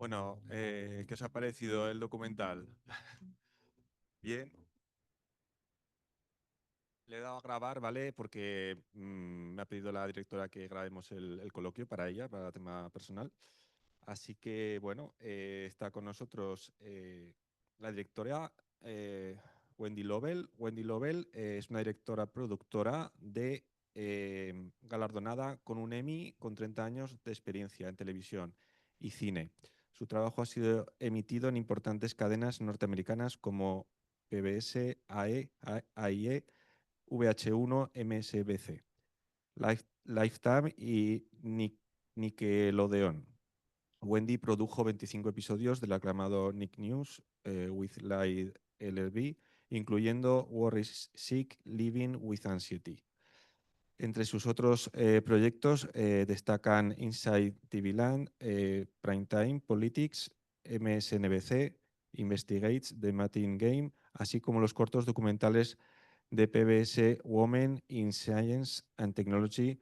Bueno, ¿qué os ha parecido el documental? Bien, le he dado a grabar, ¿vale? Porque me ha pedido la directora que grabemos el coloquio para ella, para tema personal. Así que, bueno, está con nosotros la directora eh, Wendy Lovell. Wendy Lovell es una directora productora de galardonada con un Emmy con 30 años de experiencia en televisión y cine. Su trabajo ha sido emitido en importantes cadenas norteamericanas como PBS, AIE, VH1, MSBC, Lifetime y Nickelodeon. Wendy produjo 25 episodios del aclamado Nick News with Light LLB, incluyendo War is Sick, Living with Anxiety. Entre sus otros proyectos destacan Inside TV Land, Primetime Politics, MSNBC, Investigates, The Matin Game, así como los cortos documentales de PBS Women in Science and Technology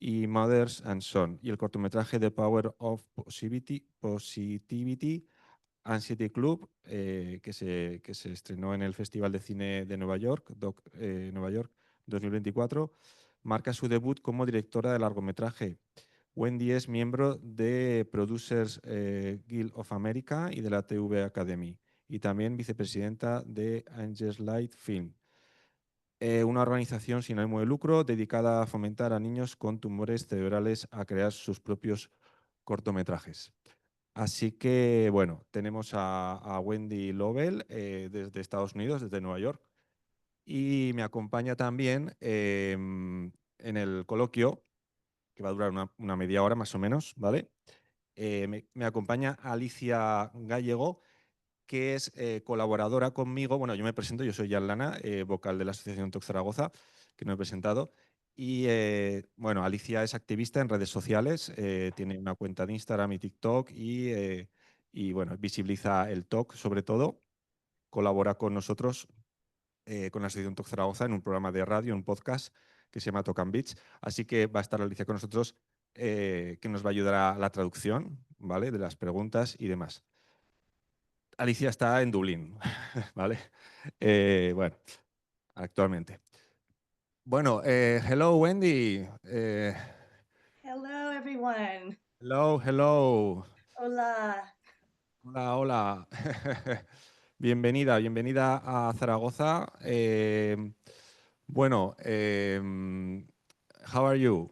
y Mothers and Son, y el cortometraje The Power of Positivity Anxiety Club, que se estrenó en el Festival de Cine de Nueva York, Nueva York 2024, marca su debut como directora de largometraje. Wendy es miembro de Producers Guild of America y de la TV Academy, y también vicepresidenta de Angels Light Film, una organización sin ánimo de lucro dedicada a fomentar a niños con tumores cerebrales a crear sus propios cortometrajes. Así que, bueno, tenemos a Wendy Lovell desde Estados Unidos, desde Nueva York, y me acompaña también en el coloquio, que va a durar una media hora más o menos, ¿vale? Me acompaña Alicia Gallego, que es colaboradora conmigo. Bueno, yo me presento, yo soy Jan Lana, vocal de la Asociación TOC Zaragoza, que no he presentado. Y bueno, Alicia es activista en redes sociales, tiene una cuenta de Instagram y TikTok y bueno, visibiliza el TOC sobre todo. Colabora con nosotros, con la Asociación TOC Zaragoza, en un programa de radio, un podcast que se llama Talk and Beats. Así que va a estar Alicia con nosotros, que nos va a ayudar a la traducción, ¿vale? De las preguntas y demás. Alicia está en Dublín, ¿vale? Bueno, actualmente. Bueno, hello Wendy. Hello, everyone. Hello, hello. Hola. Hola, hola. Bienvenida, bienvenida a Zaragoza. Bueno, how are you?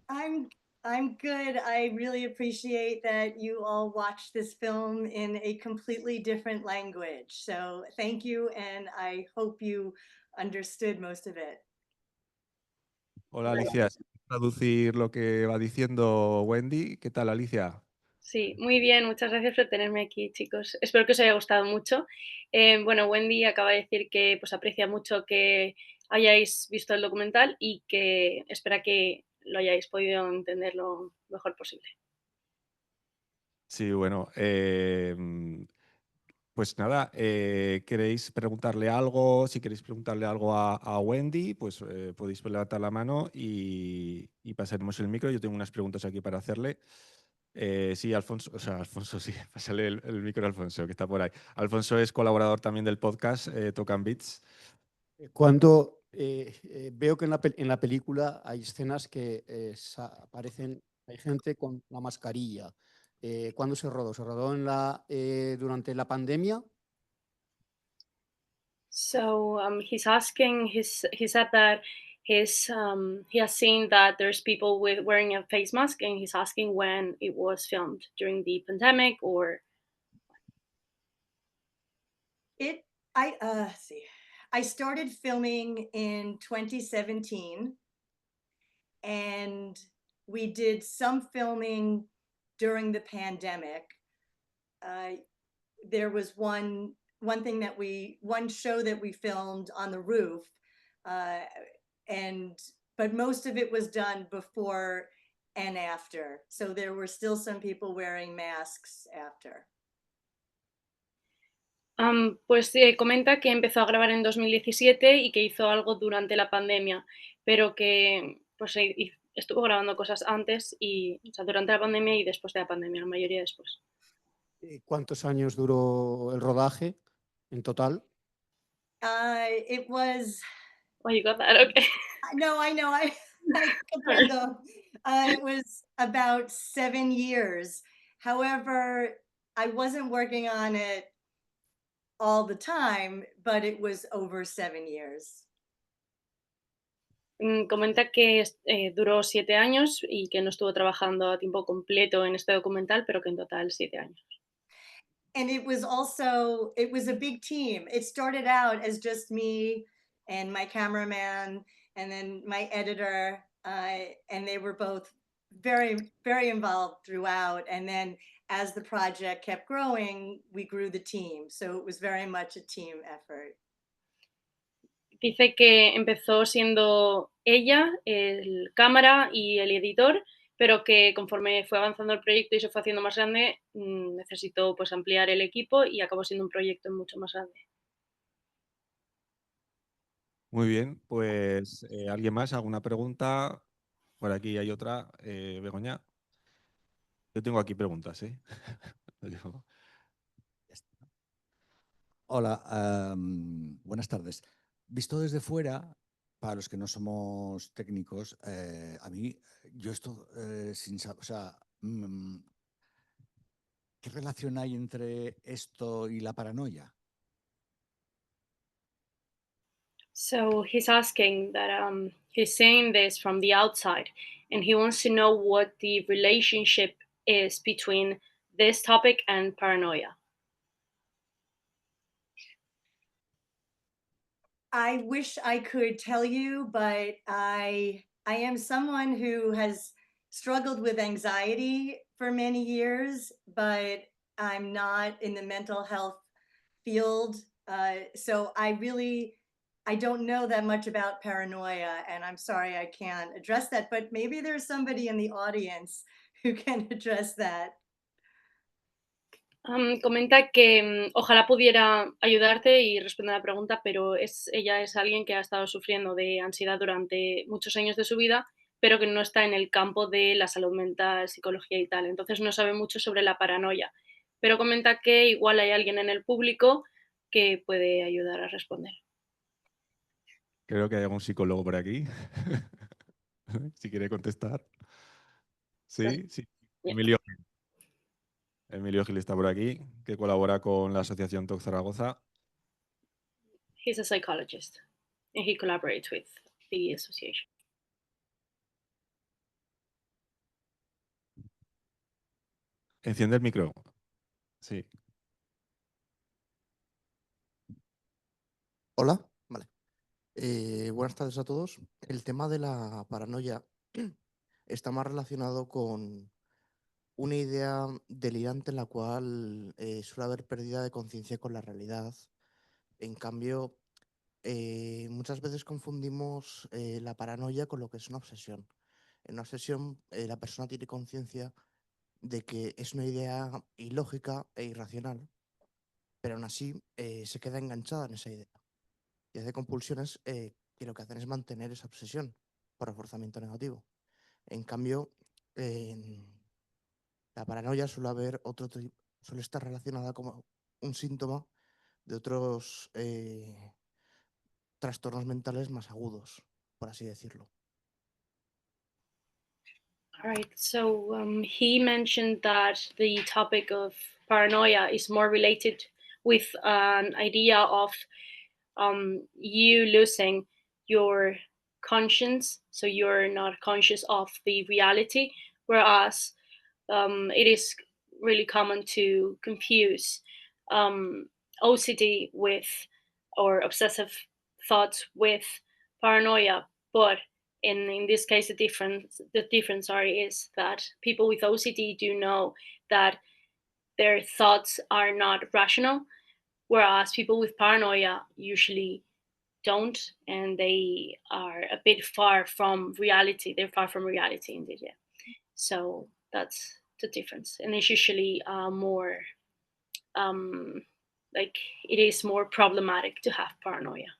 I'm I'm good. I really appreciate that you all watched this film in a completely different language. So thank you, and I hope you understood most of it. Hola Alicia, ¿sí puedes traducir lo que va diciendo Wendy? ¿Qué tal, Alicia? Sí, muy bien, muchas gracias por tenerme aquí, chicos. Espero que os haya gustado mucho. Bueno, Wendy acaba de decir que pues, aprecia mucho que hayáis visto el documental y que espera que lo hayáis podido entender lo mejor posible. Sí, bueno, pues nada, ¿queréis preguntarle algo? Si queréis preguntarle algo a Wendy, pues podéis levantar la mano y pasaremos el micro. Yo tengo unas preguntas aquí para hacerle. Sí, Alfonso, o sea, Alfonso, sí, pásale el micro a Alfonso, que está por ahí. Alfonso es colaborador también del podcast Tocan Beats. Cuando veo que en la película hay escenas que aparecen, hay gente con la mascarilla. ¿Cuándo se rodó? ¿Se rodó durante la pandemia? So he's asking, he said that he has seen that there's people with wearing a face mask, and he's asking when it was filmed during the pandemic or It I see. I started filming in 2017, and we did some filming during the pandemic. Uh, there was one show that we filmed on the roof, uh, and but most of it was done before and after. So there were still some people wearing masks after. Pues comenta que empezó a grabar en 2017 y que hizo algo durante la pandemia, pero que pues estuvo grabando cosas antes y, o sea, durante la pandemia y después de la pandemia, la mayoría después. ¿Cuántos años duró el rodaje en total? It was, Oh, you got that? Okay. no, I know, I comprendo. It was about 7 years. However, I wasn't working on it all the time, but it was over 7 years. Comenta que duró 7 años y que no estuvo trabajando a tiempo completo en este documental, pero que en total 7 años. And it was a big team. It started out as just me and my cameraman and then my editor, and they were both very, very involved throughout. And then as the project kept growing, we grew the team. So it was very much a team effort. Dice que empezó siendo ella, el cámara y el editor, pero que conforme fue avanzando el proyecto y se fue haciendo más grande, necesitó pues ampliar el equipo y acabó siendo un proyecto mucho más grande. Muy bien, pues ¿alguien más? ¿Alguna pregunta? Por aquí hay otra, Begoña. Yo tengo aquí preguntas, ¿eh? Hola, buenas tardes. Visto desde fuera, para los que no somos técnicos, a mí, yo esto sin saber, o sea, ¿qué relación hay entre esto y la paranoia? So he's asking that he's saying this from the outside, and he wants to know what the relationship is between this topic and paranoia. I wish I could tell you, but I am someone who has struggled with anxiety for many years, but I'm not in the mental health field. So I don't know that much about paranoia, and I'm sorry I can't address that, but maybe there's somebody in the audience who can address that. Comenta que ojalá pudiera ayudarte y responder a la pregunta, pero ella es alguien que ha estado sufriendo de ansiedad durante muchos años de su vida, pero que no está en el campo de la salud mental, psicología y tal. Entonces no sabe mucho sobre la paranoia, pero comenta que igual hay alguien en el público que puede ayudar a responder. Creo que hay algún psicólogo por aquí. Si quiere contestar. Sí, sí. Yeah. Emilio Gil está por aquí, que colabora con la Asociación TOC Zaragoza. He's a psychologist and he collaborates with the association. Enciende el micro. Sí. Hola, vale. Buenas tardes a todos. El tema de la paranoia está más relacionado con una idea delirante en la cual suele haber pérdida de conciencia con la realidad. En cambio, muchas veces confundimos la paranoia con lo que es una obsesión. En una obsesión, la persona tiene conciencia de que es una idea ilógica e irracional, pero aún así se queda enganchada en esa idea y hace compulsiones que lo que hacen es mantener esa obsesión por reforzamiento negativo. En cambio, la paranoia suele estar relacionada como un síntoma de otros trastornos mentales más agudos, por así decirlo. All right. So he mentioned that the topic of paranoia is more related with an idea of you losing your conscience. So you're not conscious of the reality, whereas it is really common to confuse OCD with or obsessive thoughts with paranoia. But in this case, the difference is that people with OCD do know that their thoughts are not rational, whereas people with paranoia usually don't, and they are a bit far from reality. They're far from reality, indeed. Yeah. So that's the difference, and it's usually more like it is more problematic to have paranoia.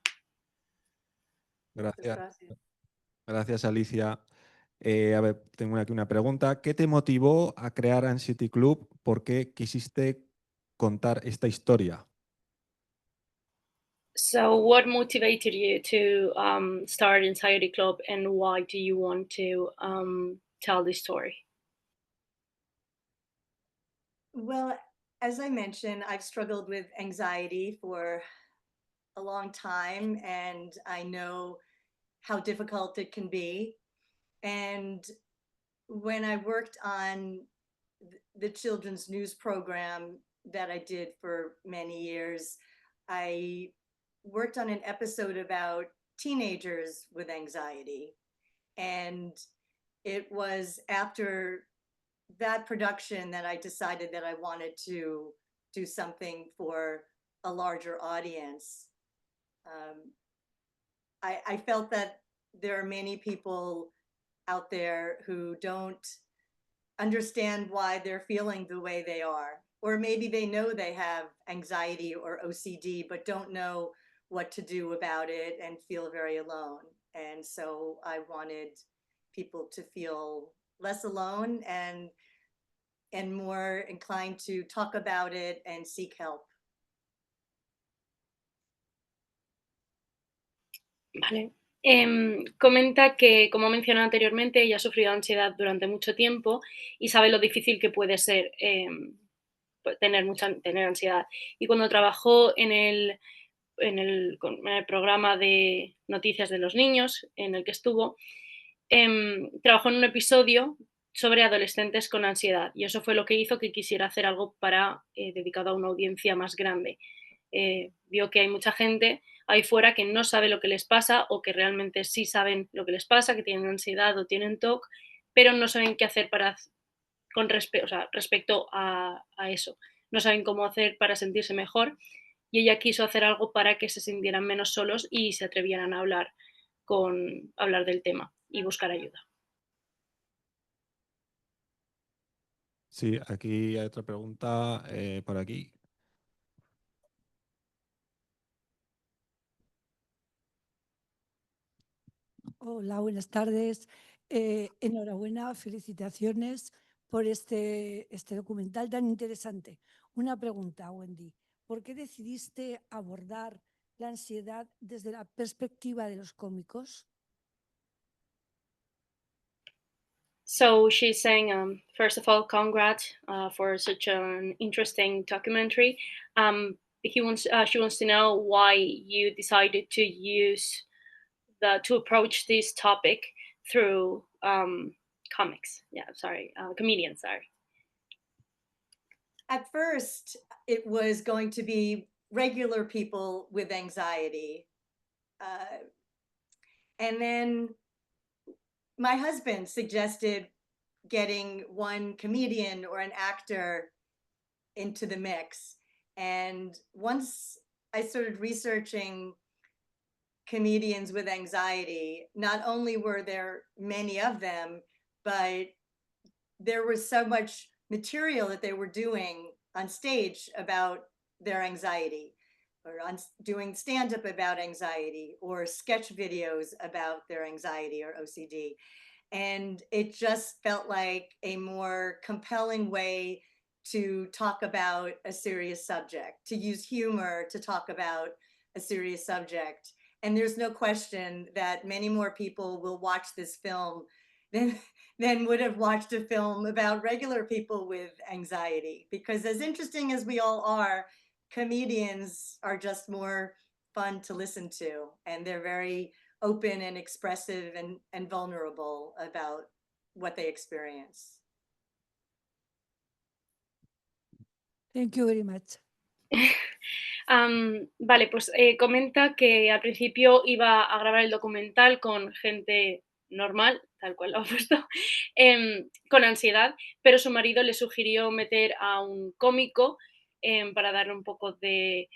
Gracias. Gracias, Alicia. A ver, tengo aquí una pregunta. ¿Qué te motivó a crear Anxiety Club? ¿Por qué quisiste contar esta historia? So what motivated you to start Anxiety Club, and why do you want to tell this story? Well, as I mentioned, I've struggled with anxiety for a long time, and I know how difficult it can be. And when I worked on the children's news program that I did for many years, I worked on an episode about teenagers with anxiety. And it was after that production that I decided that I wanted to do something for a larger audience. I felt that there are many people out there who don't understand why they're feeling the way they are. Or maybe they know they have anxiety or OCD, but don't know what to do about it and feel very alone. And so I wanted people to feel less alone and more inclined to talk about it and seek help. Vale. Comenta que, como mencioné anteriormente, ella ha sufrido ansiedad durante mucho tiempo y sabe lo difícil que puede ser tener ansiedad. Y cuando trabajó en el programa de noticias de los niños en el que estuvo, trabajó en un episodio sobre adolescentes con ansiedad, y eso fue lo que hizo que quisiera hacer algo dedicado a una audiencia más grande. Vio que hay mucha gente ahí fuera que no sabe lo que les pasa, o que realmente sí saben lo que les pasa, que tienen ansiedad o tienen TOC, pero no saben qué hacer respecto a eso. No saben cómo hacer para sentirse mejor, y ella quiso hacer algo para que se sintieran menos solos y se atrevieran a hablar del tema y buscar ayuda. Sí, aquí hay otra pregunta por aquí. Hola, buenas tardes. Enhorabuena, felicitaciones por este documental tan interesante. Una pregunta, Wendy. ¿Por qué decidiste abordar la ansiedad desde la perspectiva de los cómicos? So she's saying, first of all, congrats for such an interesting documentary. She wants to know why you decided to approach this topic through comedians. Sorry. At first, it was going to be regular people with anxiety. And then my husband suggested getting one comedian or an actor into the mix. And once I started researching comedians with anxiety, not only were there many of them, but there was so much material that they were doing on stage about their anxiety, or doing stand-up about anxiety, or sketch videos about their anxiety or OCD. And it just felt like a more compelling way to talk about a serious subject, to use humor to talk about a serious subject. And there's no question that many more people will watch this film than would have watched a film about regular people with anxiety. Because as interesting as we all are, comedians are just more fun to listen to, and they're very open and expressive and vulnerable about what they experience. Thank you very much. Vale, pues comenta que al principio iba a grabar el documental con gente normal, tal cual lo ha puesto, con ansiedad, pero su marido le sugirió meter a un cómico para darle un poco de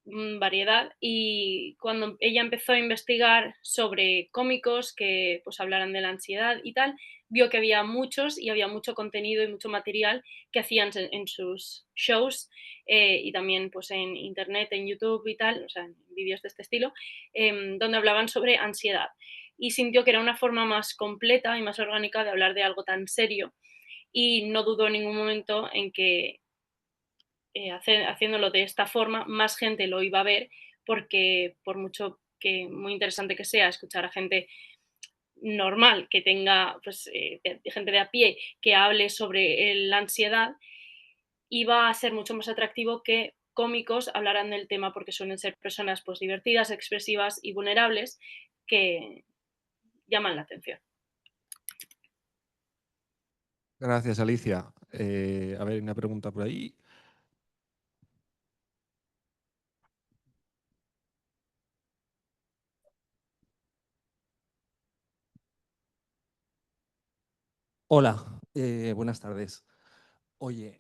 variedad. Y cuando ella empezó a investigar sobre cómicos que pues hablaran de la ansiedad y tal, vio que había muchos, y había mucho contenido y mucho material que hacían en sus shows, y también pues en internet, en YouTube y tal, o sea, en vídeos de este estilo, donde hablaban sobre ansiedad. Y sintió que era una forma más completa y más orgánica de hablar de algo tan serio, y no dudó en ningún momento en que haciéndolo de esta forma, más gente lo iba a ver, porque por mucho que muy interesante que sea escuchar a gente normal, que tenga, pues, gente de a pie, que hable sobre la ansiedad, iba a ser mucho más atractivo que cómicos hablaran del tema, porque suelen ser personas, pues, divertidas, expresivas y vulnerables que llaman la atención. Gracias, Alicia. A ver, una pregunta por ahí. Hola, buenas tardes. Oye,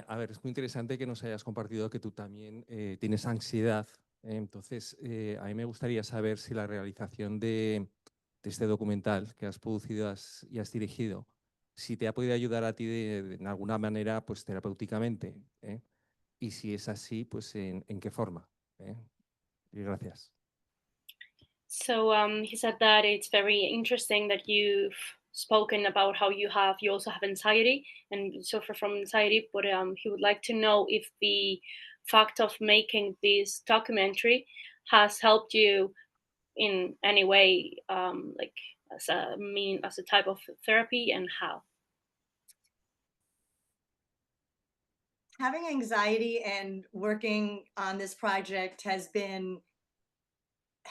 a ver, es muy interesante que nos hayas compartido que tú también tienes ansiedad. Entonces, a mí me gustaría saber si la realización de este documental que has producido y has dirigido, si te ha podido ayudar a ti en alguna manera, pues terapéuticamente, ¿eh? Y si es así, pues en qué forma, ¿eh? Y gracias. So he said that it's very interesting that you've spoken about how you also have anxiety and suffer from anxiety, but he would like to know if the fact of making this documentary has helped you in any way, like as a type of therapy, and how. Having anxiety and working on this project has been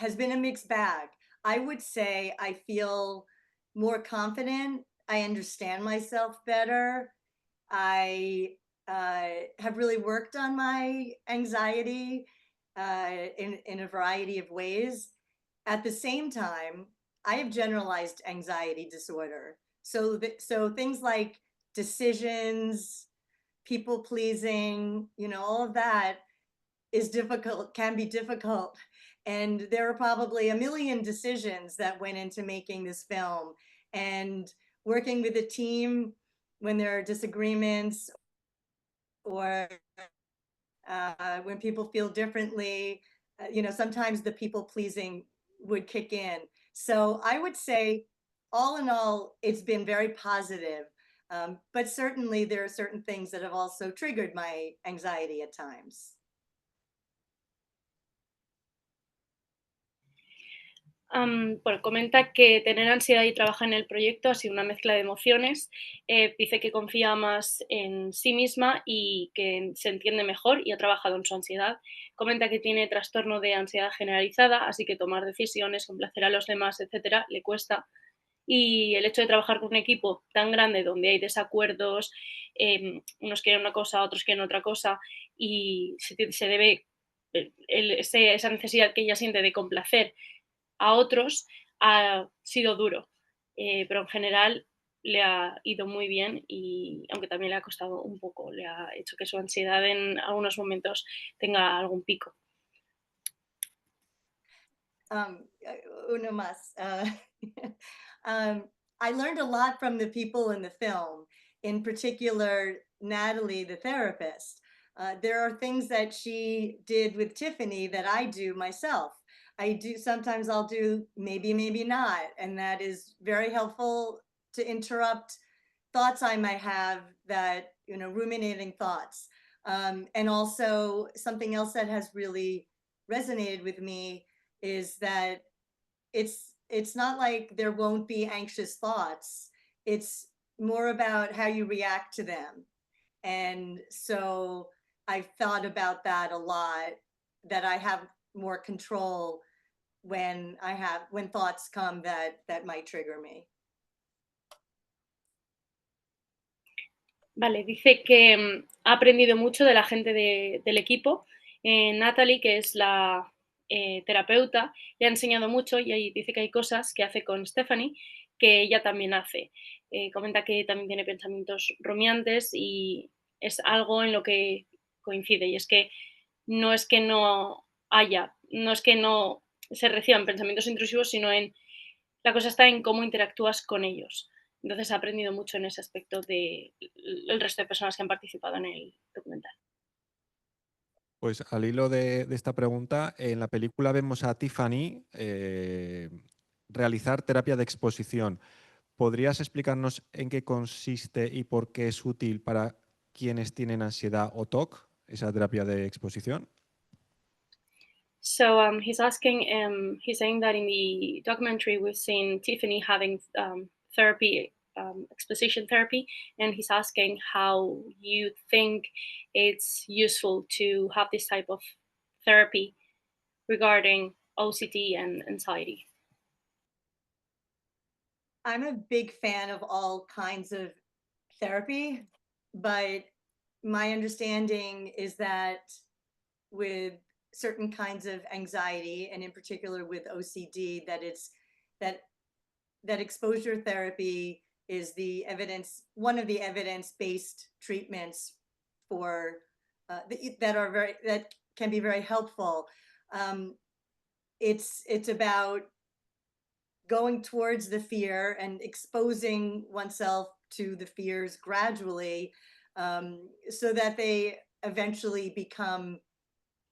a mixed bag. I would say I feel more confident. I understand myself better. I have really worked on my anxiety in a variety of ways. At the same time, I have generalized anxiety disorder. So things like decisions, people pleasing, all of that is difficult, can be difficult. And there are probably a million decisions that went into making this film. And working with a team when there are disagreements or when people feel differently, sometimes the people pleasing would kick in. So I would say, all in all, it's been very positive. But certainly there are certain things that have also triggered my anxiety at times. Bueno, comenta que tener ansiedad y trabajar en el proyecto ha sido una mezcla de emociones. Dice que confía más en sí misma y que se entiende mejor y ha trabajado en su ansiedad. Comenta que tiene trastorno de ansiedad generalizada, así que tomar decisiones, complacer a los demás, etcétera, le cuesta. Y el hecho de trabajar con un equipo tan grande donde hay desacuerdos, unos quieren una cosa, otros quieren otra cosa, y se debe esa necesidad que ella siente de complacer a otros ha sido duro, pero en general le ha ido muy bien y aunque también le ha costado un poco, le ha hecho que su ansiedad en algunos momentos tenga algún pico. Uno más. I learned a lot from the people in the film, in particular, Natalie, the therapist. There are things that she did with Tiffany that I do myself. Sometimes I'll do maybe, maybe not. And that is very helpful to interrupt thoughts I might have that, ruminating thoughts. And also something else that has really resonated with me is that it's not like there won't be anxious thoughts. It's more about how you react to them. And so I've thought about that a lot, that I have more control when thoughts come that might trigger me. Vale, dice que ha aprendido mucho de la gente del equipo. Natalie, que es la terapeuta, le ha enseñado mucho y ahí dice que hay cosas que hace con Stephanie que ella también hace. Comenta que también tiene pensamientos rumiantes y es algo en lo que coincide. Y es que no es que no se reciban pensamientos intrusivos, sino la cosa está en cómo interactúas con ellos. Entonces ha aprendido mucho en ese aspecto del resto de personas que han participado en el documental. Pues al hilo de esta pregunta, en la película vemos a Tiffany realizar terapia de exposición. ¿Podrías explicarnos en qué consiste y por qué es útil para quienes tienen ansiedad o TOC? esa terapia de exposición? So he's asking, he's saying that in the documentary we've seen Tiffany having therapy, exposition therapy, and he's asking how you think it's useful to have this type of therapy regarding OCD and anxiety. I'm a big fan of all kinds of therapy, but my understanding is that with certain kinds of anxiety, and in particular with OCD, that exposure therapy is one of the evidence-based treatments for that can be very helpful. It's about going towards the fear and exposing oneself to the fears gradually, so that they eventually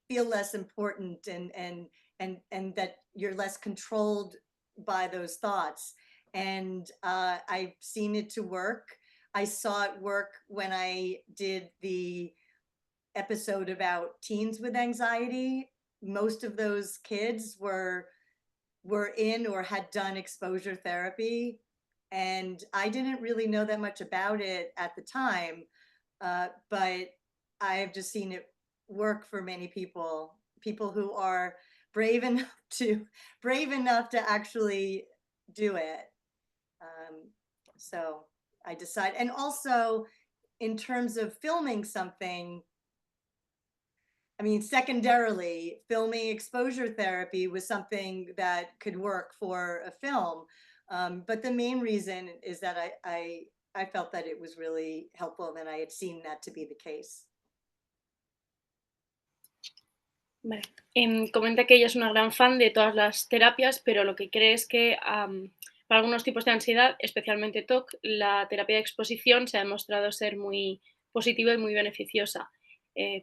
feel less important, and that you're less controlled by those thoughts. And I've seen it to work. I saw it work when I did the episode about teens with anxiety. Most of those kids were in or had done exposure therapy, and I didn't really know that much about it at the time, but I have just seen it work for many people who are brave enough to actually do it. So I decide, and also in terms of filming something, I mean, secondarily, filming exposure therapy was something that could work for a film. But the main reason is that I felt that it was really helpful, and I had seen that to be the case. Vale. Comenta que ella es una gran fan de todas las terapias, pero lo que cree es que para algunos tipos de ansiedad, especialmente TOC, la terapia de exposición se ha demostrado ser muy positiva y muy beneficiosa,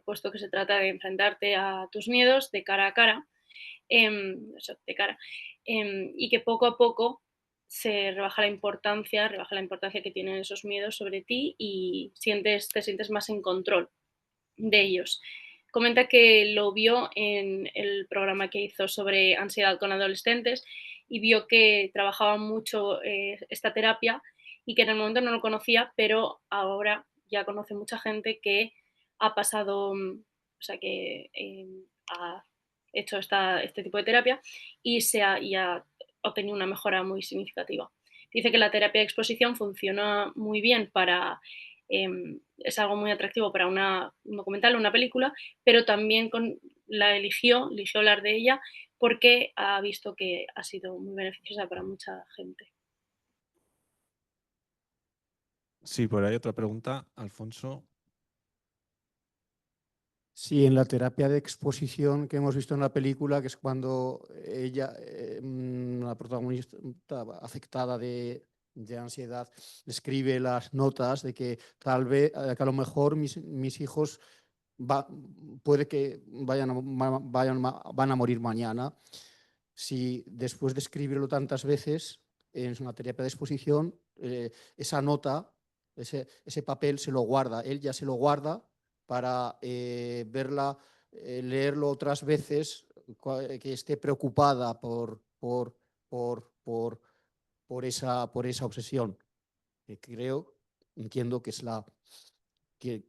puesto que se trata de enfrentarte a tus miedos de cara a cara, y que poco a poco se rebaja la importancia que tienen esos miedos sobre ti y te sientes más en control de ellos. Comenta que lo vio en el programa que hizo sobre ansiedad con adolescentes y vio que trabajaba mucho esta terapia y que en el momento no lo conocía, pero ahora ya conoce mucha gente que ha pasado, o sea, que ha hecho este tipo de terapia y ha obtenido una mejora muy significativa. Dice que la terapia de exposición funciona muy bien es algo muy atractivo para un documental o una película, pero también eligió hablar de ella porque ha visto que ha sido muy beneficiosa para mucha gente. Sí, por ahí otra pregunta, Alfonso. Sí, en la terapia de exposición que hemos visto en la película, que es cuando ella, la protagonista afectada de ansiedad, escribe las notas de que tal vez, que a lo mejor mis hijos puede que van a morir mañana. Si después de escribirlo tantas veces en una terapia de exposición, esa nota, ese papel se lo guarda, él ya se lo guarda para leerlo otras veces, que esté preocupada por esa obsesión. Entiendo que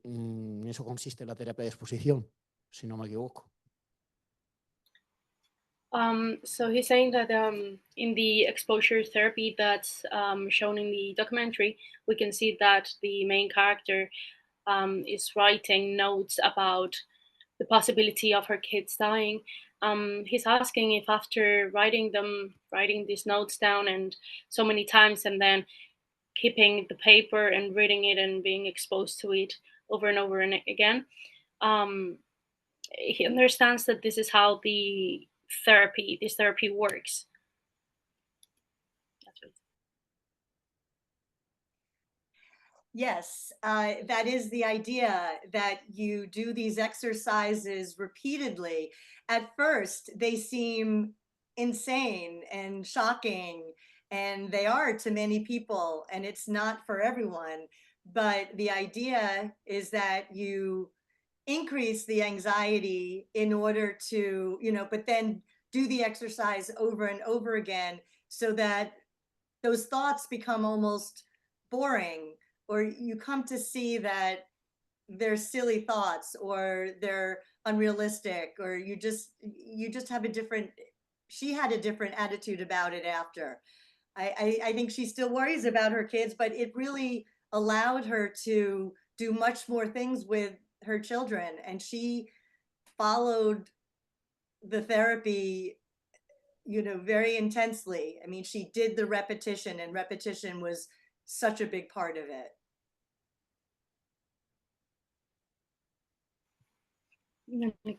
en eso consiste la terapia de exposición, si no me equivoco. So he's saying that in the exposure therapy that's shown in the documentary, we can see that the main character is writing notes about the possibility of her kids dying. He's asking if after writing these notes down and so many times, and then keeping the paper and reading it and being exposed to it over and over and again, he understands that this is how this therapy works. That's right. Yes, that is the idea, that you do these exercises repeatedly. At first, they seem insane and shocking, and they are to many people, and it's not for everyone. But the idea is that you increase the anxiety in order to, but then do the exercise over and over again so that those thoughts become almost boring, or you come to see that they're silly thoughts or they're unrealistic, or you just have she had a different attitude about it after. I think she still worries about her kids, but it really allowed her to do much more things with her children, and she followed the therapy, very intensely. I mean, she did the repetition, and repetition was such a big part of it.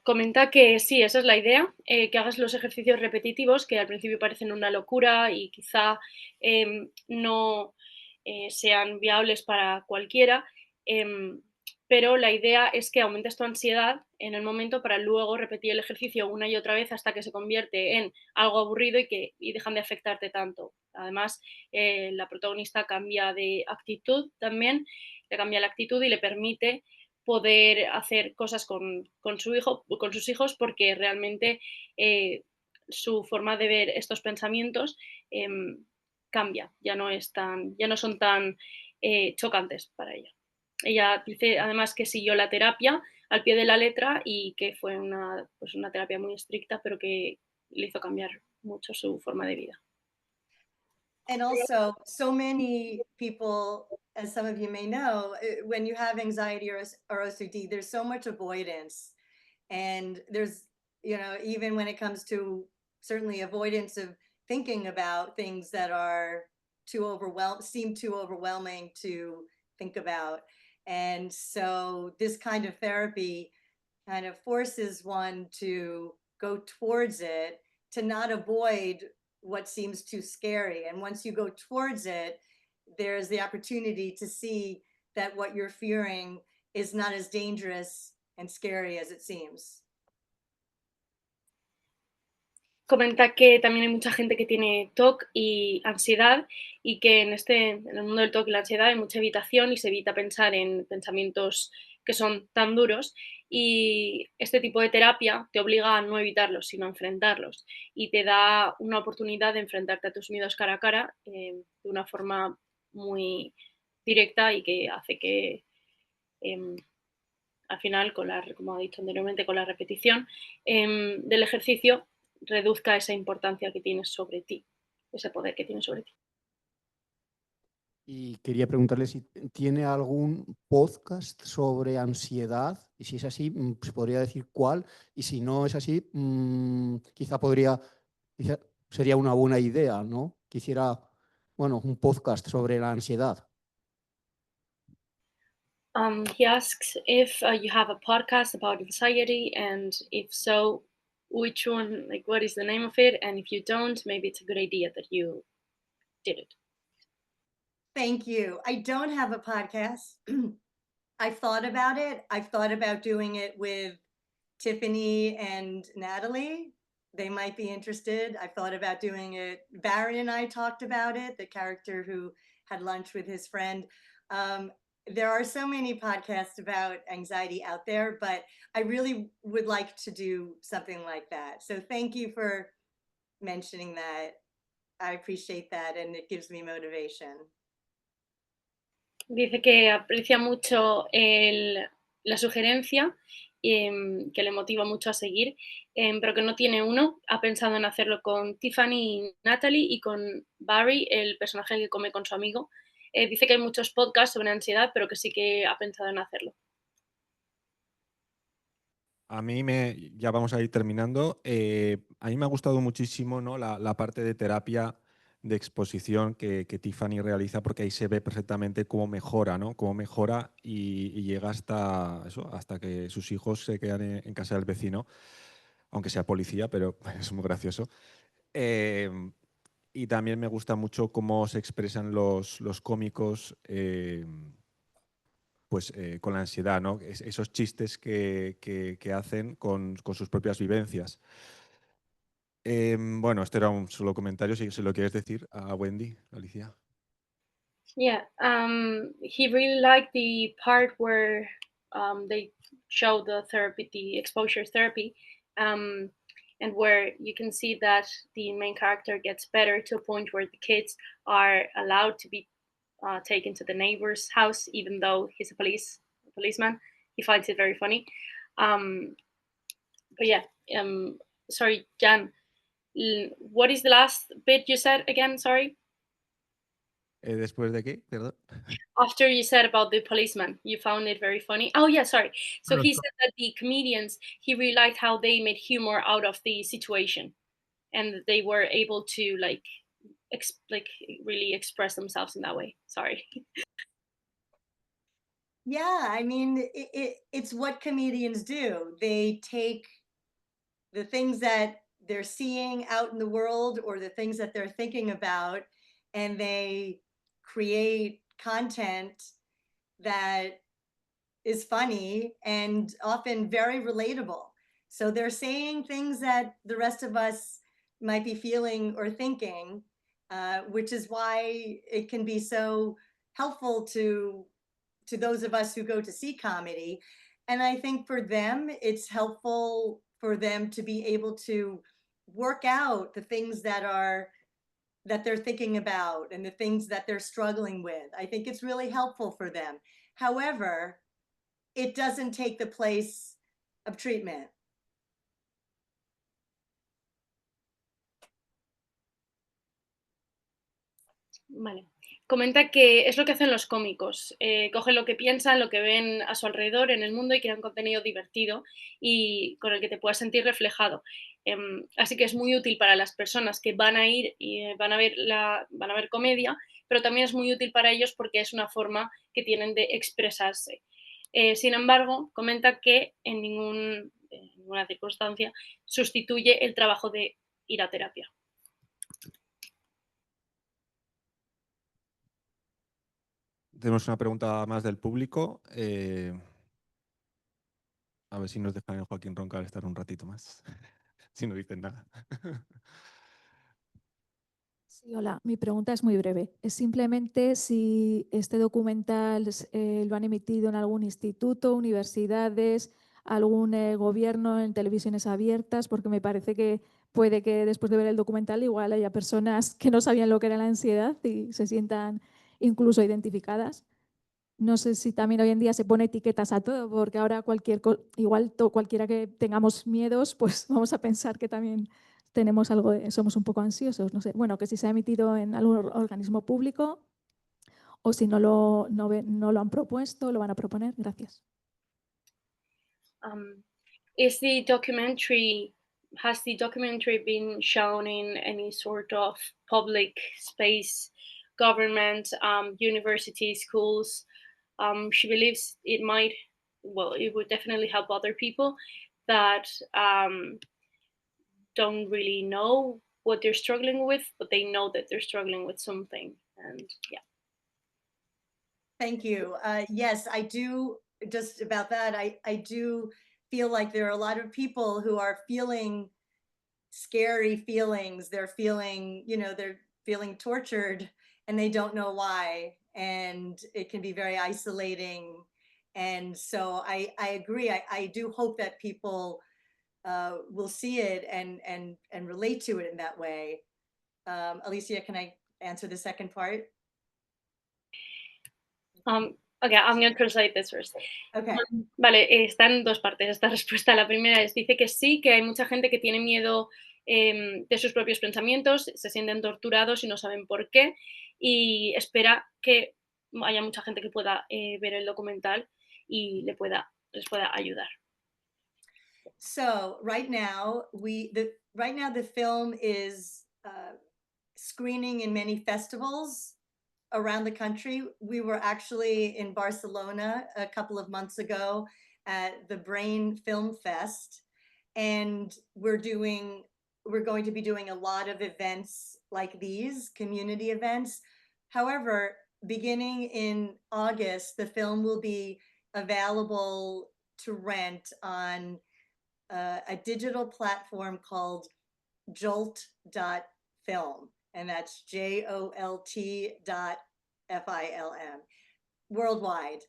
Comenta que sí, esa es la idea, que hagas los ejercicios repetitivos, que al principio parecen una locura y quizá no sean viables para cualquiera, pero la idea es que aumentes tu ansiedad en el momento para luego repetir el ejercicio una y otra vez hasta que se convierte en algo aburrido y dejan de afectarte tanto. Además, la protagonista cambia de actitud también, le cambia la actitud y le permite poder hacer cosas con sus hijos, porque realmente su forma de ver estos pensamientos cambia, ya no son tan chocantes para ella. Ella dice además que siguió la terapia al pie de la letra y que fue una terapia muy estricta, pero que le hizo cambiar mucho su forma de vida. And also, so many people, as some of you may know, when you have anxiety or OCD, there's so much avoidance. And there's, even when it comes to certainly avoidance of thinking about things that are seem too overwhelming to think about. And so this kind of therapy kind of forces one to go towards it, to not avoid what seems too scary. And once you go towards it, there's the opportunity to see that what you're fearing is not as dangerous and scary as it seems. Comenta que también hay mucha gente que tiene TOC y ansiedad, y que en el mundo del TOC y la ansiedad hay mucha evitación y se evita pensar en pensamientos que son tan duros, y este tipo de terapia te obliga a no evitarlos, sino a enfrentarlos, y te da una oportunidad de enfrentarte a tus miedos cara a cara de una forma muy directa, y que hace que al final, como he dicho anteriormente, con la repetición del ejercicio, reduzca esa importancia que tienes sobre ti, ese poder que tienes sobre ti. Y quería preguntarle si tiene algún podcast sobre ansiedad, y si es así, se podría decir cuál, y si no es así, quizá sería una buena idea, ¿no? Que hiciera, un podcast sobre la ansiedad. He asks if you have a podcast about anxiety, and if so, which one, like what is the name of it, and if you don't, maybe it's a good idea that you did it. Thank you. I don't have a podcast. I've thought about it. I've thought about doing it with Tiffany and Natalie. They might be interested. I've thought about doing it. Barry and I talked about it, the character who had lunch with his friend. There are so many podcasts about anxiety out there, but I really would like to do something like that. So thank you for mentioning that. I appreciate that, and it gives me motivation. Dice que aprecia mucho la sugerencia, que le motiva mucho a seguir, pero que no tiene uno. Ha pensado en hacerlo con Tiffany y Natalie, y con Barry, el personaje que come con su amigo. Dice que hay muchos podcasts sobre ansiedad, pero que sí que ha pensado en hacerlo. A mí ya vamos a ir terminando. A mí me ha gustado muchísimo, ¿no?, la parte de terapia de exposición que Tiffany realiza, porque ahí se ve perfectamente cómo mejora, ¿no? Cómo mejora y llega hasta que sus hijos se quedan en casa del vecino, aunque sea policía, pero es muy gracioso. Y también me gusta mucho cómo se expresan los cómicos con la ansiedad, ¿no? Esos chistes que hacen con sus propias vivencias. Bueno, este era un solo comentario, si se lo quieres decir a Wendy, Alicia. Yeah, he really liked the part where they show the therapy, the exposure therapy, and where you can see that the main character gets better to a point where the kids are allowed to be taken to the neighbor's house, even though he's a policeman. He finds it very funny. But yeah, sorry, Jan, what is the last bit you said again? Sorry. ¿Después de qué? Perdón. After you said about the policeman, you found it very funny. Oh yeah, sorry. So No, he so- said that the comedians, he really liked how they made humor out of the situation, and that they were able to like really express themselves in that way. Sorry. Yeah, I mean, it's what comedians do. They take the things that they're seeing out in the world or the things that they're thinking about, and they create content that is funny and often very relatable. So they're saying things that the rest of us might be feeling or thinking, which is why it can be so helpful to those of us who go to see comedy. And I think for them, it's helpful for them to be able to work out the things that they're thinking about and the things that they're struggling with. I think it's really helpful for them. However, it doesn't take the place of treatment. Vale. Comenta que es lo que hacen los cómicos. Cogen lo que piensan, lo que ven a su alrededor en el mundo y crean contenido divertido y con el que te puedas sentir reflejado. Así que es muy útil para las personas que van a ir y van a ver comedia, pero también es muy útil para ellos porque es una forma que tienen de expresarse. Sin embargo, comenta que en ninguna circunstancia sustituye el trabajo de ir a terapia. Tenemos una pregunta más del público. A ver si nos dejan el Joaquín Roncal estar un ratito más. Si no dicen nada. Sí, hola, mi pregunta es muy breve. Es simplemente si este documental lo han emitido en algún instituto, universidades, algún gobierno, en televisiones abiertas, porque me parece que puede que después de ver el documental igual haya personas que no sabían lo que era la ansiedad y se sientan incluso identificadas. No sé si también hoy en día se pone etiquetas a todo, porque ahora cualquiera que tengamos miedos, pues vamos a pensar que también tenemos algo somos un poco ansiosos. No sé, bueno, que si se ha emitido en algún organismo público o si no lo han propuesto, lo van a proponer. Gracias. Has the documentary been shown in any sort of public space, government, university, schools? She believes it would definitely help other people that don't really know what they're struggling with, but they know that they're struggling with something. And yeah. Thank you. Yes, I do. Just about that, I do feel like there are a lot of people who are feeling scary feelings. They're feeling, they're feeling tortured and they don't know why. And it can be very isolating. And so I agree. I do hope that people will see it and relate to it in that way. Alicia, can I answer the second part? Okay, I'm going to translate this first. Okay. Vale, está en dos partes esta respuesta. La primera es, dice que sí, que hay mucha gente que tiene miedo de sus propios pensamientos, se sienten torturados y no saben por qué, y espera que haya mucha gente que pueda ver el documental y les pueda ayudar. So right now the film is screening in many festivals around the country. We were actually in Barcelona a couple of months ago at the Brain Film Fest, and we're going to be doing a lot of events like these, community events. However, beginning in August, the film will be available to rent on a digital platform called Jolt.film, and that's JOLT.film, worldwide.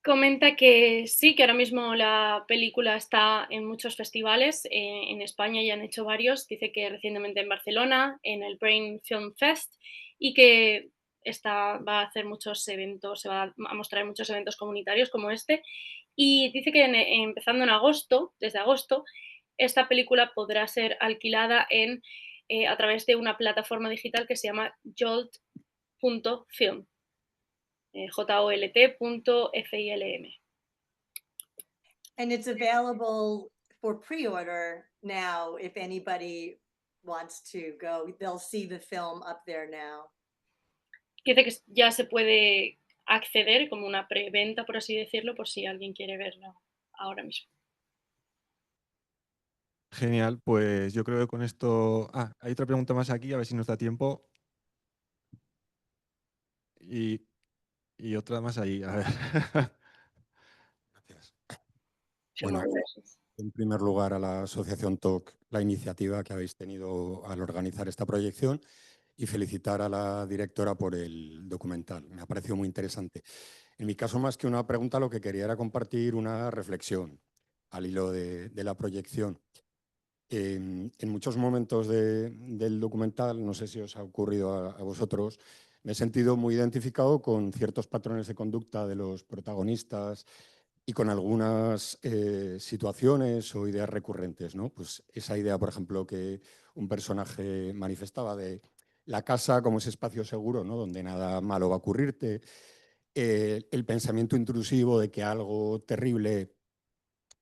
Comenta que sí, que ahora mismo la película está en muchos festivales, en España ya han hecho varios, dice que recientemente en Barcelona, en el Brain Film Fest, y que va a hacer muchos eventos, se va a mostrar en muchos eventos comunitarios como este, y dice que empezando en agosto, desde agosto, esta película podrá ser alquilada a través de una plataforma digital que se llama jolt.film. jolt.film. And it's available for pre-order now if anybody wants to go. They'll see the film up there now. Dice que ya se puede acceder como una preventa, por así decirlo, por si alguien quiere verlo ahora mismo. Genial, pues yo creo que con esto... hay otra pregunta más aquí, a ver si nos da tiempo. Y otra más ahí, a ver. Gracias. Two Bueno, more questions. en primer lugar a la Asociación TOC la iniciativa que habéis tenido al organizar esta proyección y felicitar a la directora por el documental. Me ha parecido muy interesante. En mi caso, más que una pregunta, lo que quería era compartir una reflexión al hilo de la proyección. En muchos momentos del documental, no sé si os ha ocurrido a vosotros, me he sentido muy identificado con ciertos patrones de conducta de los protagonistas y con algunas situaciones o ideas recurrentes, ¿no? Pues esa idea, por ejemplo, que un personaje manifestaba de la casa como ese espacio seguro, ¿no? Donde nada malo va a ocurrirte, el pensamiento intrusivo de que algo terrible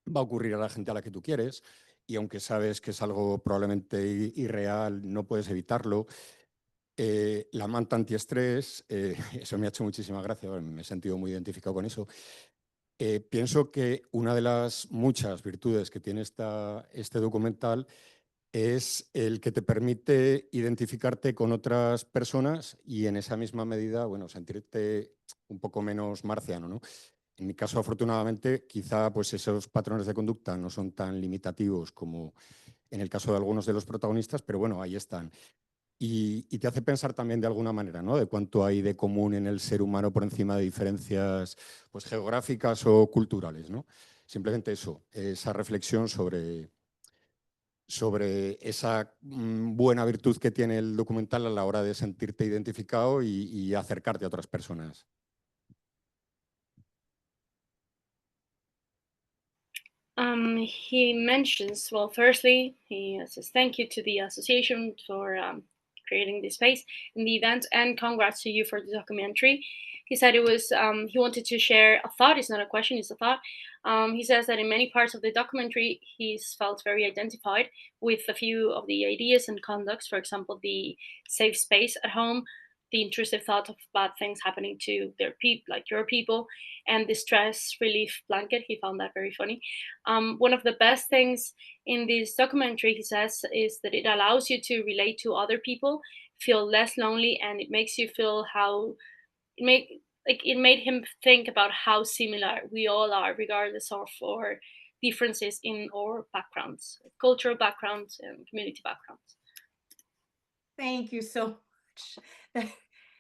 va a ocurrir a la gente a la que tú quieres y aunque sabes que es algo probablemente irreal, no puedes evitarlo. La manta antiestrés, eso me ha hecho muchísima gracia, me he sentido muy identificado con eso. Pienso que una de las muchas virtudes que tiene este documental es el que te permite identificarte con otras personas y en esa misma medida, bueno, sentirte un poco menos marciano, ¿no? En mi caso, afortunadamente, quizá pues esos patrones de conducta no son tan limitativos como en el caso de algunos de los protagonistas, pero bueno, ahí están. Y te hace pensar también de alguna manera, ¿no? De cuánto hay de común en el ser humano por encima de diferencias pues, geográficas o culturales, ¿no? Simplemente eso, esa reflexión sobre esa buena virtud que tiene el documental a la hora de sentirte identificado y acercarte a otras personas. He mentions, well, firstly, he says thank you to the association for creating this space in the event, and congrats to you for the documentary. He said it was, he wanted to share a thought. It's not a question, it's a thought. He says that in many parts of the documentary, he's felt very identified with a few of the ideas and conducts, for example, the safe space at home, the intrusive thought of bad things happening to their people, like your people, and the stress relief blanket. He found that very funny. One of the best things in this documentary, he says, is that it allows you to relate to other people, feel less lonely, and it makes you feel how it made him think about how similar we all are, regardless of our differences in our backgrounds, cultural backgrounds, and community backgrounds. Thank you so much.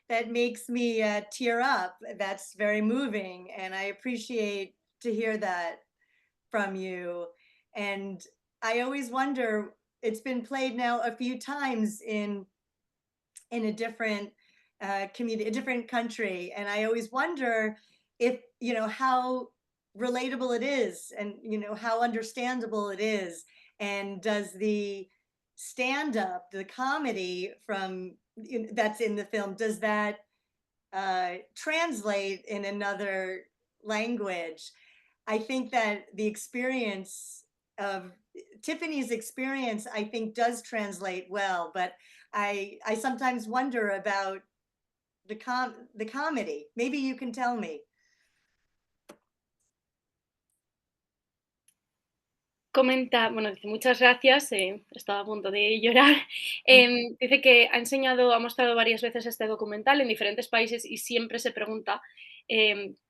That makes me tear up. That's very moving, and I appreciate to hear that from you. And I always wonder, it's been played now a few times in a different community, a different country, and I always wonder if, you know, how relatable it is and, you know, how understandable it is. And does the stand-up, the comedy that's in the film, does that translate in another language? I think that the experience of Tiffany's experience, I think, does translate well, but I sometimes wonder about the comedy. Maybe you can tell me. Comenta, bueno, dice muchas gracias, estaba a punto de llorar. Dice que ha mostrado varias veces este documental en diferentes países y siempre se pregunta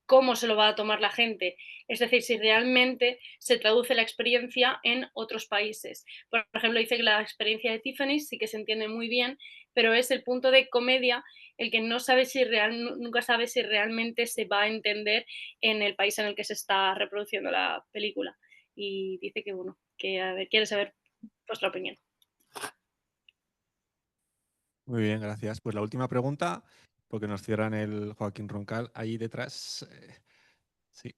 cómo se lo va a tomar la gente. Es decir, si realmente se traduce la experiencia en otros países. Por ejemplo, dice que la experiencia de Tiffany sí que se entiende muy bien, pero es el punto de comedia el que no sabe si nunca sabe si realmente se va a entender en el país en el que se está reproduciendo la película. Y dice que, bueno, que a ver, quiere saber vuestra opinión. Muy bien, gracias. Pues la última pregunta, porque nos cierran el Joaquín Roncal ahí detrás. Sí.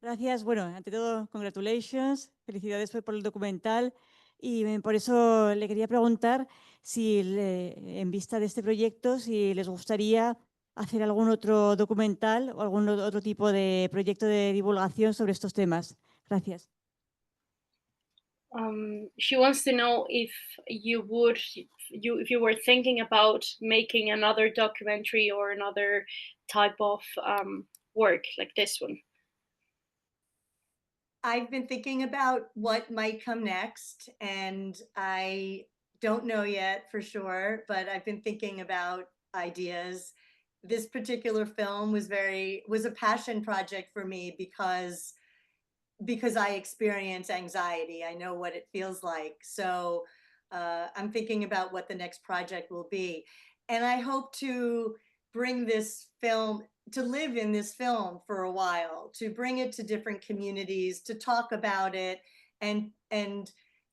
Gracias. Bueno, ante todo, congratulations. Felicidades por el documental. Y por eso le quería preguntar si en vista de este proyecto, si les gustaría hacer algún otro documental o algún otro tipo de proyecto de divulgación sobre estos temas. Gracias. She wants to know if you were thinking about making another documentary or another type of work like this one. I've been thinking about what might come next, and I don't know yet for sure, but I've been thinking about ideas. This particular film was a passion project for me because I experience anxiety. I know what it feels like. So I'm thinking about what the next project will be. And I hope to bring this film, to live in this film for a while, to bring it to different communities, to talk about it. And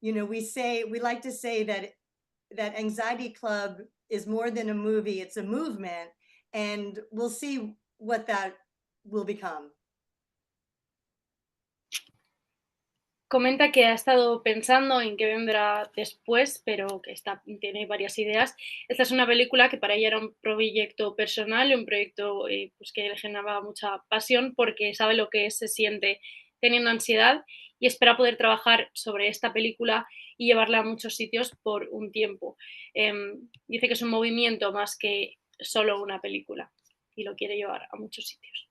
you know, we like to say that Anxiety Club is more than a movie, it's a movement. And we'll see what that will become. Comenta que ha estado pensando en qué vendrá después, pero que tiene varias ideas. Esta es una película que para ella era un proyecto personal, un proyecto pues que le generaba mucha pasión porque sabe lo que se siente teniendo ansiedad y espera poder trabajar sobre esta película y llevarla a muchos sitios por un tiempo. Dice que es un movimiento más que solo una película y lo quiere llevar a muchos sitios.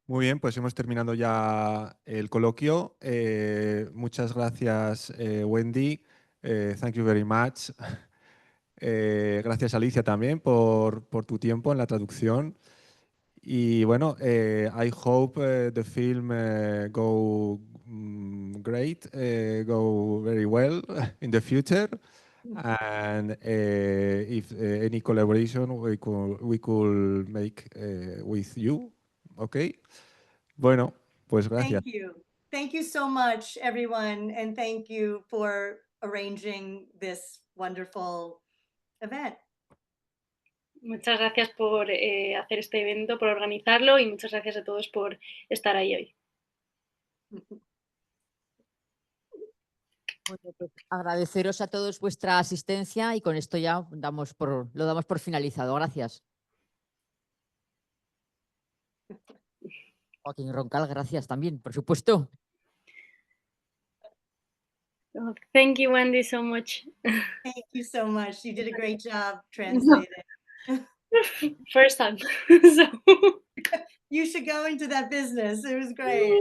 Muy bien, pues hemos terminado ya el coloquio. Muchas gracias, Wendy. Thank you very much. Gracias, Alicia, también por tu tiempo en la traducción. Y bueno, I hope the film go great, go very well in the future. And if any collaboration we could make with you, okay? Bueno, pues gracias. Thank you. Thank you so much, everyone. And thank you for arranging this wonderful event. Muchas gracias por hacer este evento, por organizarlo y muchas gracias a todos por estar ahí hoy. Bueno, pues agradeceros a todos vuestra asistencia y con esto ya lo damos por finalizado. Gracias. Joaquín Roncal, gracias también, por supuesto. Oh, thank you, Wendy, so much. Thank you so much. You did a great job translating. First time. You should go into that business. It was great.